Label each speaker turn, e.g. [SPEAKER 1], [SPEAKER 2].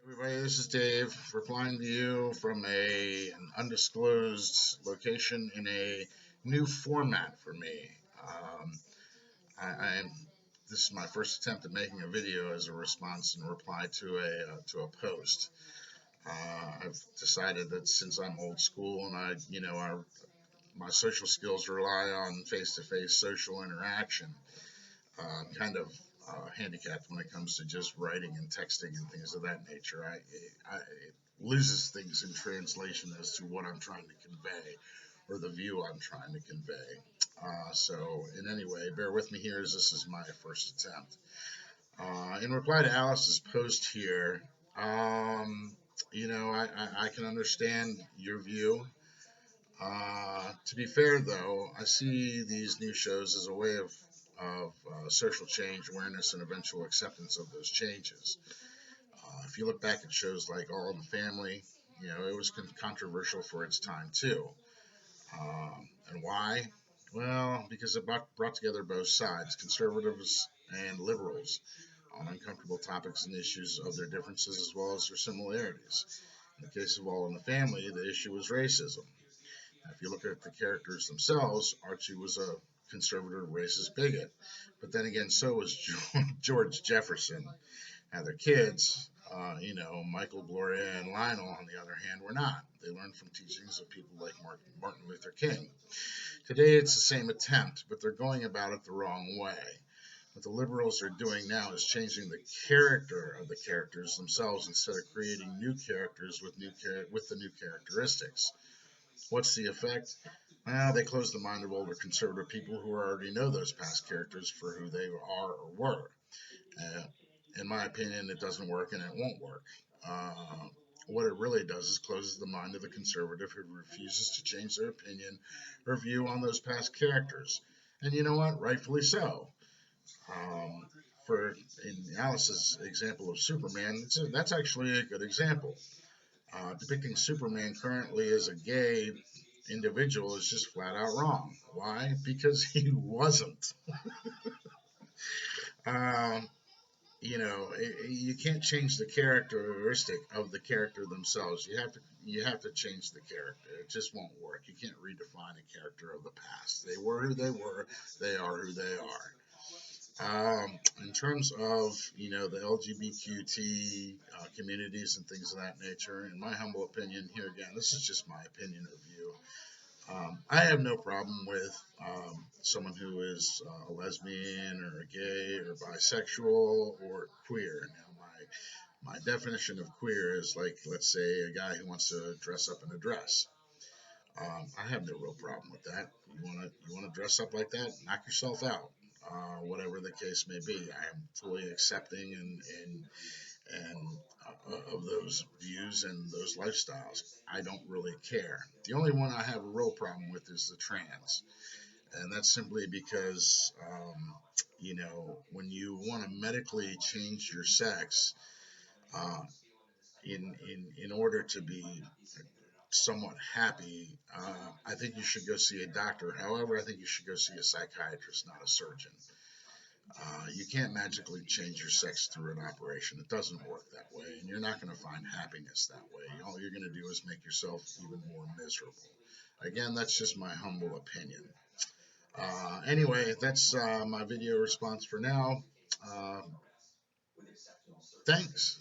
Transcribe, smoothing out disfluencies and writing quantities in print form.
[SPEAKER 1] Everybody, this is Dave replying to you from an undisclosed location in a new format for me. Um, I'm This is my first attempt at making a video as a response and reply to a post. I've decided that since I'm old school and my social skills rely on face-to-face social interaction, kind of handicapped when it comes to just writing and texting and things of that nature. It loses things in translation as to what I'm trying to convey or the view I'm trying to convey. So, in any way, bear with me here as this is my first attempt. In reply to Alice's post here, um, I can understand your view. To be fair, though, I see these new shows as a way of social change, awareness, and eventual acceptance of those changes. If you look back at shows like All in the Family, it was controversial for its time too. And why? Well, because it brought together both sides, conservatives and liberals, on uncomfortable topics and issues of their differences as well as their similarities. In the case of All in the Family, the issue was racism. If you look at the characters themselves, Archie was a conservative racist bigot. But then again, so was George Jefferson. Now, their kids, Michael, Gloria, and Lionel, on the other hand, were not. They learned from teachings of people like Martin Luther King. Today, it's the same attempt, but they're going about it the wrong way. What the liberals are doing now is changing the character of the characters themselves instead of creating new characters with the new characteristics. What's the effect? Well, they close the mind of older conservative people who already know those past characters for who they are or were. Uh, in my opinion, it doesn't work and it won't work. Uh, what it really does is closes the mind of the conservative who refuses to change their opinion or view on those past characters. And you know what? Rightfully so. Um, for in Alice's example of Superman, that's actually a good example. Depicting Superman currently as a gay individual is just flat out wrong. Why? Because he wasn't. Um, you can't change the characteristic of the character themselves. You have to change the character. It just won't work. You can't redefine a character of the past. They were who they were. They are who they are. In terms of the LGBTQ communities and things of that nature, in my humble opinion, here again, this is just my opinion or view. I have no problem with someone who is a lesbian or a gay or bisexual or queer. Now, my definition of queer is like, let's say, a guy who wants to dress up in a dress. I have no real problem with that. You want to dress up like that? Knock yourself out. Whatever the case may be, I am fully accepting and of those views and those lifestyles. I don't really care. The only one I have a real problem with is the trans, and that's simply because when you want to medically change your sex uh, in order to be somewhat happy, I think you should go see a doctor. However, I think you should go see a psychiatrist, not a surgeon. You can't magically change your sex through an operation. It doesn't work that way, and you're not going to find happiness that way. All you're going to do is make yourself even more miserable. Again, that's just my humble opinion. Anyway, that's my video response for now. Uh, Thanks.